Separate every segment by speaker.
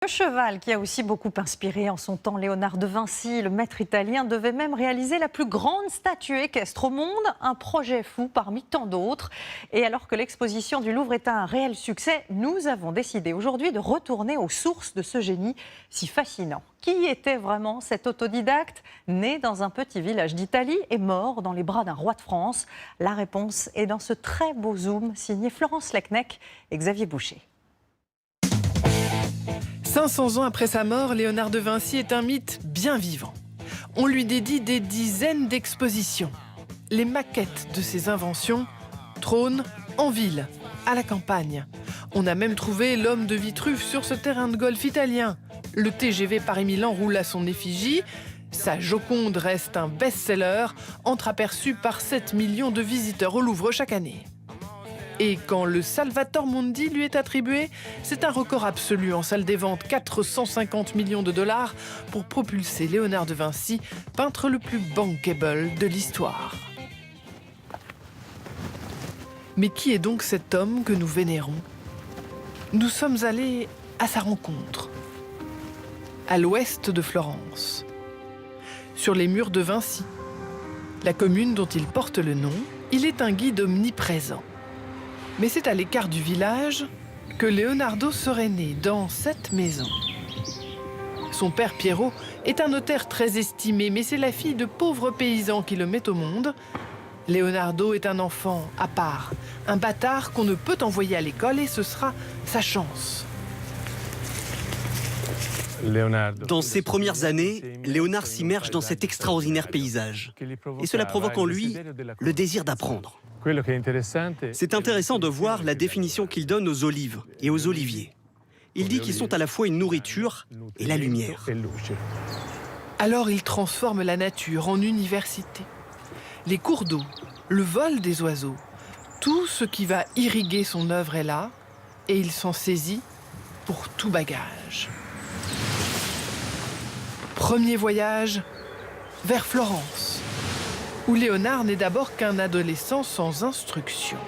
Speaker 1: Le cheval qui a aussi beaucoup inspiré en son temps Léonard de Vinci, le maître italien, devait même réaliser la plus grande statue équestre au monde, un projet fou parmi tant d'autres. Et alors que l'exposition du Louvre est un réel succès, nous avons décidé aujourd'hui de retourner aux sources de ce génie si fascinant. Qui était vraiment cet autodidacte, né dans un petit village d'Italie et mort dans les bras d'un roi de France? La réponse est dans ce très beau zoom signé Florence Lecnec et Xavier Boucher.
Speaker 2: 500 ans après sa mort, Léonard de Vinci est un mythe bien vivant. On lui dédie des dizaines d'expositions. Les maquettes de ses inventions trônent en ville, à la campagne. On a même trouvé l'homme de Vitruve sur ce terrain de golf italien. Le TGV Paris-Milan roule à son effigie. Sa Joconde reste un best-seller, entreaperçu par 7 millions de visiteurs au Louvre chaque année. Et quand le Salvator Mundi lui est attribué, c'est un record absolu en salle des ventes, 450 millions de dollars pour propulser Léonard de Vinci, peintre le plus bankable de l'histoire. Mais qui est donc cet homme que nous vénérons? Nous sommes allés à sa rencontre, à l'ouest de Florence, sur les murs de Vinci, la commune dont il porte le nom. Il est un guide omniprésent. Mais c'est à l'écart du village que Leonardo serait né, dans cette maison. Son père Piero est un notaire très estimé, mais c'est la fille de pauvres paysans qui le met au monde. Leonardo est un enfant à part, un bâtard qu'on ne peut envoyer à l'école et ce sera sa chance.
Speaker 3: Dans ses premières années, Léonard s'immerge dans cet extraordinaire paysage. Et cela provoque en lui le désir d'apprendre. C'est intéressant de voir la définition qu'il donne aux olives et aux oliviers. Il dit qu'ils sont à la fois une nourriture et la lumière.
Speaker 2: Alors il transforme la nature en université. Les cours d'eau, le vol des oiseaux, tout ce qui va irriguer son œuvre est là, et il s'en saisit pour tout bagage. Premier voyage vers Florence, où Léonard n'est d'abord qu'un adolescent sans instruction.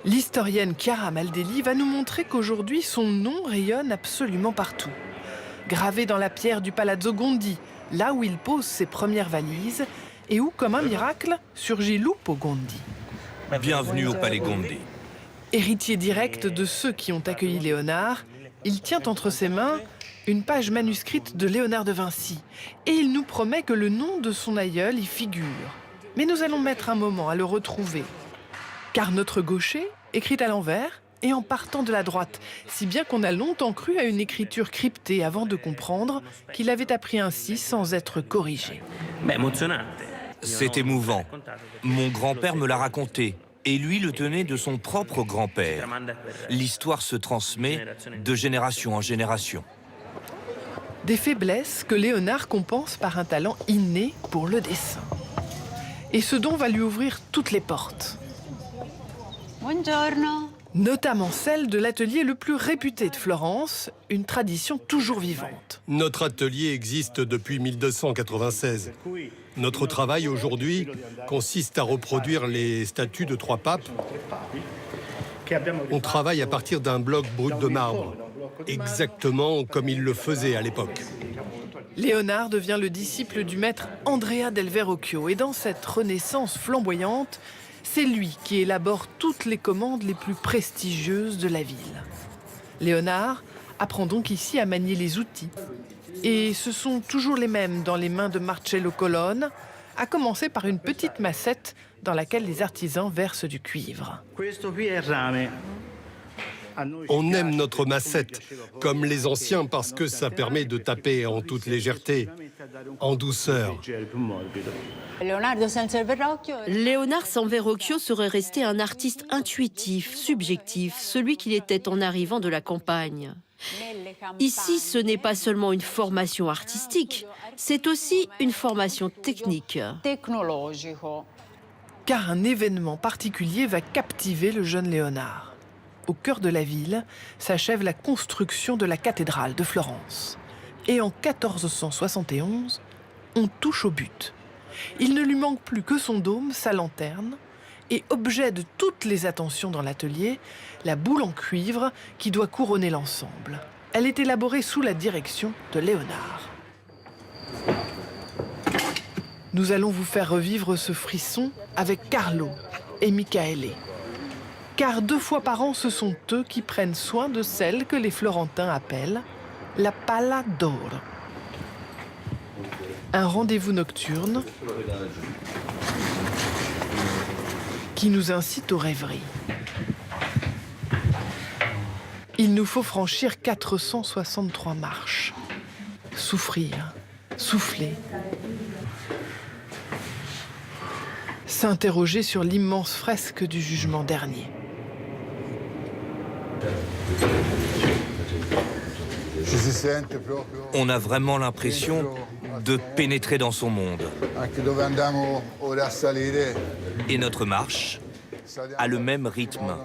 Speaker 2: L'historienne Chiara Maldelli va nous montrer qu'aujourd'hui, son nom rayonne absolument partout. Gravé dans la pierre du Palazzo Gondi, là où il pose ses premières valises, et où, comme un miracle, surgit Lupo Gondi.
Speaker 4: Bienvenue au Palais Gondi.
Speaker 2: Héritier direct de ceux qui ont accueilli Léonard, il tient entre ses mains une page manuscrite de Léonard de Vinci. Et il nous promet que le nom de son aïeul y figure. Mais nous allons mettre un moment à le retrouver. Car notre gaucher écrit à l'envers et en partant de la droite, si bien qu'on a longtemps cru à une écriture cryptée avant de comprendre qu'il avait appris ainsi sans être corrigé.
Speaker 4: C'est émouvant. Mon grand-père me l'a raconté. Et lui le tenait de son propre grand-père. L'histoire se transmet de génération en génération.
Speaker 2: Des faiblesses que Léonard compense par un talent inné pour le dessin. Et ce don va lui ouvrir toutes les portes.
Speaker 1: Buongiorno.
Speaker 2: Notamment celle de l'atelier le plus réputé de Florence, une tradition toujours vivante.
Speaker 5: Notre atelier existe depuis 1296. Notre travail aujourd'hui consiste à reproduire les statues de 3 papes. On travaille à partir d'un bloc brut de marbre, exactement comme il le faisait à l'époque.
Speaker 2: Léonard devient le disciple du maître Andrea del Verrocchio et dans cette renaissance flamboyante, c'est lui qui élabore toutes les commandes les plus prestigieuses de la ville. Léonard apprend donc ici à manier les outils. Et ce sont toujours les mêmes dans les mains de Marcello Colonne, à commencer par une petite massette dans laquelle les artisans versent du cuivre.
Speaker 5: On aime notre massette, comme les anciens, parce que ça permet de taper en toute légèreté, en douceur.
Speaker 6: Léonard sans Verrocchio serait resté un artiste intuitif, subjectif, celui qu'il était en arrivant de la campagne. Ici, ce n'est pas seulement une formation artistique, c'est aussi une formation technique.
Speaker 2: Car un événement particulier va captiver le jeune Léonard. Au cœur de la ville s'achève la construction de la cathédrale de Florence. Et en 1471, on touche au but. Il ne lui manque plus que son dôme, sa lanterne, et objet de toutes les attentions dans l'atelier, la boule en cuivre qui doit couronner l'ensemble. Elle est élaborée sous la direction de Léonard. Nous allons vous faire revivre ce frisson avec Carlo et Michaele. Car 2 fois par an, ce sont eux qui prennent soin de celle que les Florentins appellent la Palla d'Oro. Un rendez-vous nocturne qui nous incite aux rêveries. Il nous faut franchir 463 marches, souffrir, souffler, s'interroger sur l'immense fresque du jugement dernier.
Speaker 4: On a vraiment l'impression de pénétrer dans son monde. Et notre marche a le même rythme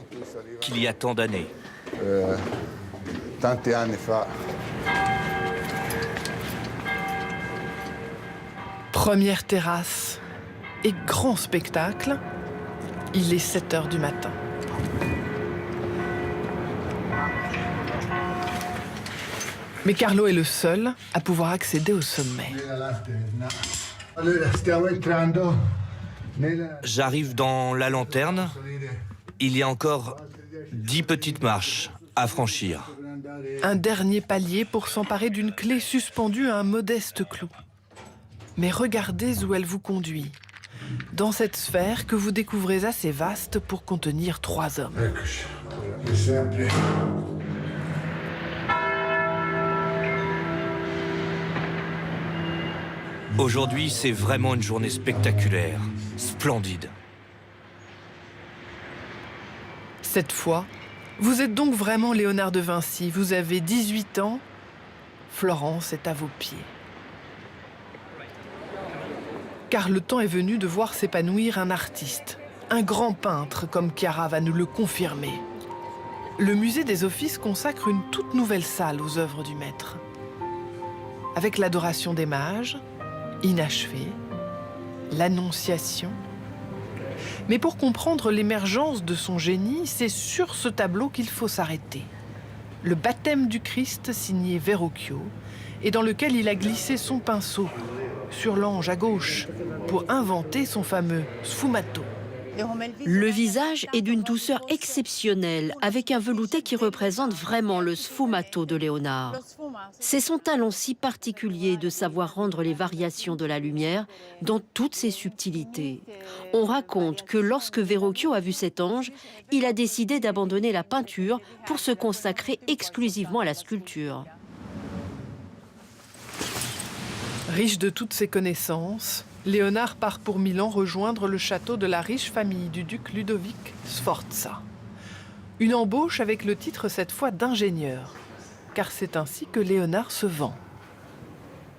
Speaker 4: qu'il y a tant d'années.
Speaker 2: Première terrasse et grand spectacle, il est 7 h du matin. Mais Carlo est le seul à pouvoir accéder au sommet.
Speaker 4: J'arrive dans la lanterne. Il y a encore 10 petites marches à franchir.
Speaker 2: Un dernier palier pour s'emparer d'une clé suspendue à un modeste clou. Mais regardez où elle vous conduit. Dans cette sphère que vous découvrez assez vaste pour contenir 3 hommes.
Speaker 4: Aujourd'hui, c'est vraiment une journée spectaculaire, splendide.
Speaker 2: Cette fois, vous êtes donc vraiment Léonard de Vinci. Vous avez 18 ans. Florence est à vos pieds. Car le temps est venu de voir s'épanouir un artiste, un grand peintre, comme Chiara va nous le confirmer. Le musée des Offices consacre une toute nouvelle salle aux œuvres du maître. Avec l'adoration des mages, inachevée, l'Annonciation. Mais pour comprendre l'émergence de son génie, c'est sur ce tableau qu'il faut s'arrêter. Le baptême du Christ signé Verrocchio, et dans lequel il a glissé son pinceau sur l'ange à gauche pour inventer son fameux sfumato.
Speaker 6: Le visage est d'une douceur exceptionnelle, avec un velouté qui représente vraiment le sfumato de Léonard. C'est son talent si particulier de savoir rendre les variations de la lumière dans toutes ses subtilités. On raconte que lorsque Verrocchio a vu cet ange, il a décidé d'abandonner la peinture pour se consacrer exclusivement à la sculpture.
Speaker 2: Riche de toutes ses connaissances, Léonard part pour Milan rejoindre le château de la riche famille du duc Ludovic Sforza. Une embauche avec le titre cette fois d'ingénieur, car c'est ainsi que Léonard se vend.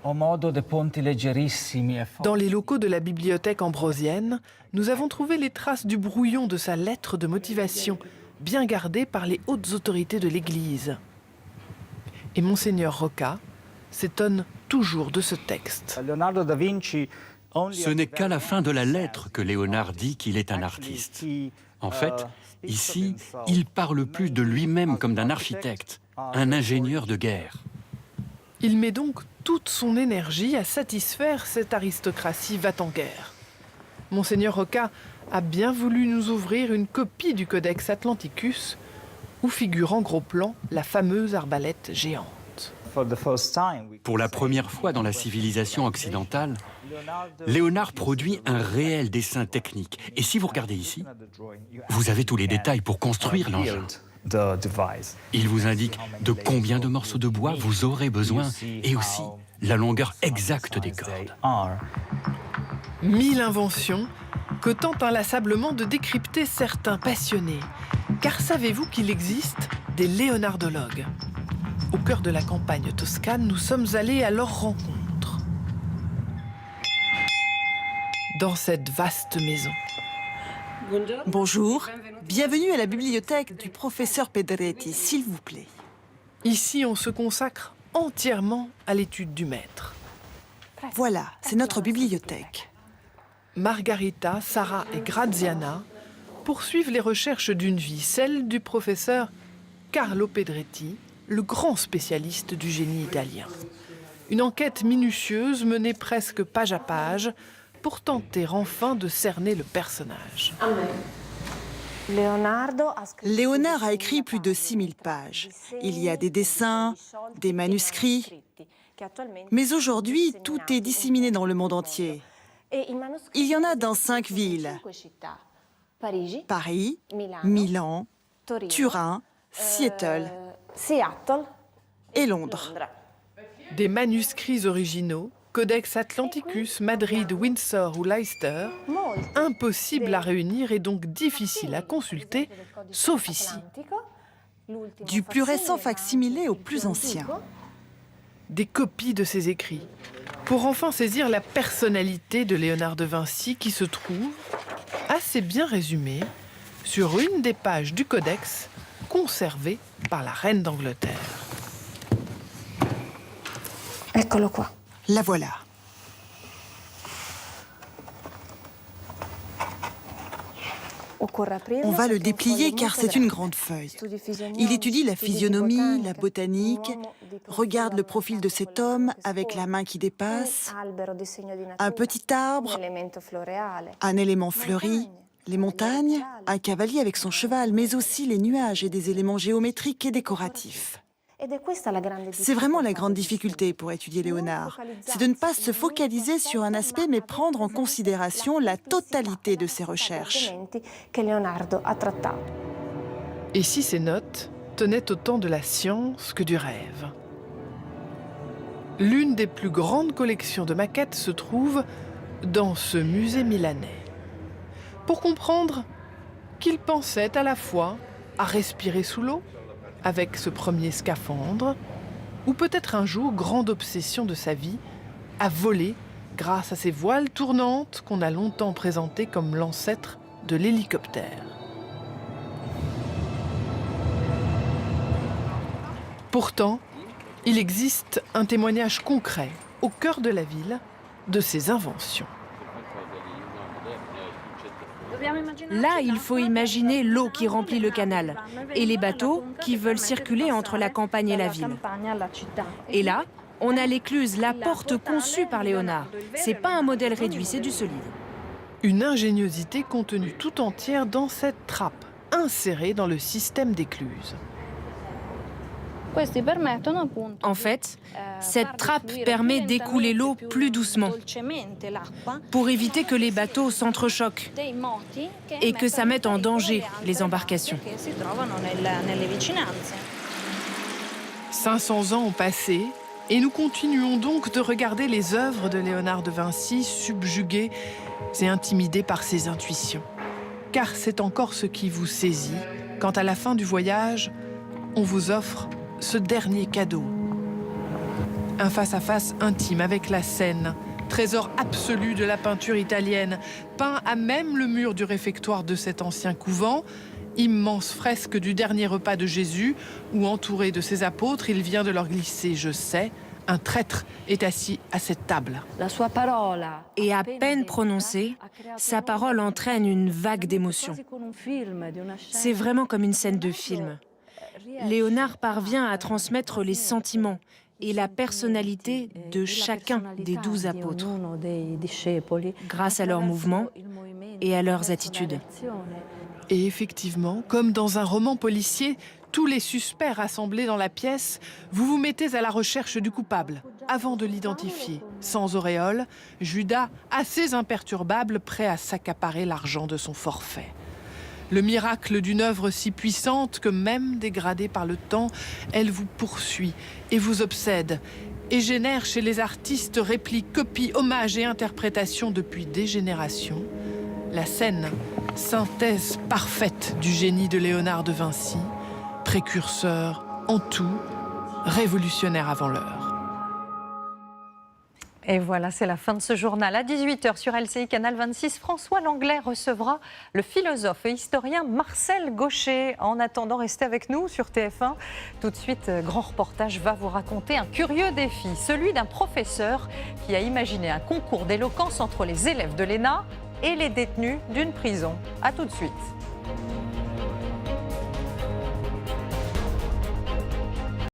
Speaker 2: Dans les locaux de la bibliothèque ambrosienne, nous avons trouvé les traces du brouillon de sa lettre de motivation, bien gardée par les hautes autorités de l'Église. Et Monseigneur Rocca s'étonne toujours de ce texte.
Speaker 7: Ce n'est qu'à la fin de la lettre que Léonard dit qu'il est un artiste. En fait, ici, il parle plus de lui-même comme d'un architecte, un ingénieur de guerre.
Speaker 2: Il met donc toute son énergie à satisfaire cette aristocratie va-t-en-guerre. Monseigneur Rocca a bien voulu nous ouvrir une copie du Codex Atlanticus où figure en gros plan la fameuse arbalète géante.
Speaker 7: Pour la première fois dans la civilisation occidentale, Léonard produit un réel dessin technique. Et si vous regardez ici, vous avez tous les détails pour construire l'engin. Il vous indique de combien de morceaux de bois vous aurez besoin et aussi la longueur exacte des cordes.
Speaker 2: 1000 inventions que tentent inlassablement de décrypter certains passionnés. Car savez-vous qu'il existe des léonardologues ? Au cœur de la campagne toscane, nous sommes allés à leur rencontre. Dans cette vaste maison.
Speaker 8: Bonjour, bienvenue à la bibliothèque du professeur Pedretti, s'il vous plaît.
Speaker 2: Ici, on se consacre entièrement à l'étude du maître.
Speaker 8: Voilà, c'est notre bibliothèque.
Speaker 2: Margarita, Sarah et Graziana poursuivent les recherches d'une vie, celle du professeur Carlo Pedretti, le grand spécialiste du génie italien. Une enquête minutieuse menée presque page à page pour tenter enfin de cerner le personnage.
Speaker 8: Léonard a écrit plus de 6000 pages. Il y a des dessins, des manuscrits. Mais aujourd'hui, tout est disséminé dans le monde entier. Il y en a dans 5 villes. Paris, Milan, Turin, Seattle et Londres.
Speaker 2: Des manuscrits originaux, Codex Atlanticus, Madrid, Windsor ou Leicester, impossible à réunir et donc difficile à consulter, sauf ici.
Speaker 8: Du plus récent facsimilé au plus ancien.
Speaker 2: Des copies de ses écrits, pour enfin saisir la personnalité de Léonard de Vinci qui se trouve, assez bien résumée, sur une des pages du Codex conservée par la reine d'Angleterre.
Speaker 8: Eccolo qua. La voilà. On va le déplier car c'est une grande feuille. Il étudie la physionomie, la botanique, regarde le profil de cet homme avec la main qui dépasse, un petit arbre, un élément fleuri, les montagnes, un cavalier avec son cheval, mais aussi les nuages et des éléments géométriques et décoratifs. C'est vraiment la grande difficulté pour étudier Léonard, c'est de ne pas se focaliser sur un aspect mais prendre en considération la totalité de ses recherches.
Speaker 2: Et si ces notes tenaient autant de la science que du rêve? L'une des plus grandes collections de maquettes se trouve dans ce musée milanais. Pour comprendre qu'il pensait à la fois à respirer sous l'eau, avec ce premier scaphandre, ou peut-être un jour, grande obsession de sa vie, à voler grâce à ces voiles tournantes qu'on a longtemps présentées comme l'ancêtre de l'hélicoptère. Pourtant, il existe un témoignage concret, au cœur de la ville, de ses inventions.
Speaker 9: Là, il faut imaginer l'eau qui remplit le canal et les bateaux qui veulent circuler entre la campagne et la ville. Et là, on a l'écluse, la porte conçue par Léonard. C'est pas un modèle réduit, c'est du solide.
Speaker 2: Une ingéniosité contenue tout entière dans cette trappe, insérée dans le système d'écluse.
Speaker 9: En fait, cette trappe permet d'écouler l'eau plus doucement pour éviter que les bateaux s'entrechoquent et que ça mette en danger les embarcations.
Speaker 2: 500 ans ont passé et nous continuons donc de regarder les œuvres de Léonard de Vinci subjuguées et intimidées par ses intuitions. Car c'est encore ce qui vous saisit quand à la fin du voyage, on vous offre ce dernier cadeau. Un face-à-face intime avec la Seine, trésor absolu de la peinture italienne, peint à même le mur du réfectoire de cet ancien couvent, immense fresque du dernier repas de Jésus, où entouré de ses apôtres, il vient de leur glisser « Je sais ». Un traître est assis à cette table.
Speaker 9: Et à peine prononcée, sa parole entraîne une vague d'émotion. C'est vraiment comme une scène de film. Léonard parvient à transmettre les sentiments et la personnalité de chacun des 12 apôtres, grâce à leurs mouvements et à leurs attitudes.
Speaker 2: Et effectivement, comme dans un roman policier, tous les suspects rassemblés dans la pièce, vous vous mettez à la recherche du coupable, avant de l'identifier. Sans auréole, Judas, assez imperturbable, prêt à s'accaparer l'argent de son forfait. Le miracle d'une œuvre si puissante que même dégradée par le temps, elle vous poursuit et vous obsède et génère chez les artistes répliques, copies, hommages et interprétations depuis des générations. La scène, synthèse parfaite du génie de Léonard de Vinci, précurseur en tout, révolutionnaire avant l'heure.
Speaker 1: Et voilà, c'est la fin de ce journal. À 18h sur LCI Canal 26, François Langlais recevra le philosophe et historien Marcel Gauchet. En attendant, restez avec nous sur TF1. Tout de suite, Grand Reportage va vous raconter un curieux défi, celui d'un professeur qui a imaginé un concours d'éloquence entre les élèves de l'ENA et les détenus d'une prison. À tout de suite.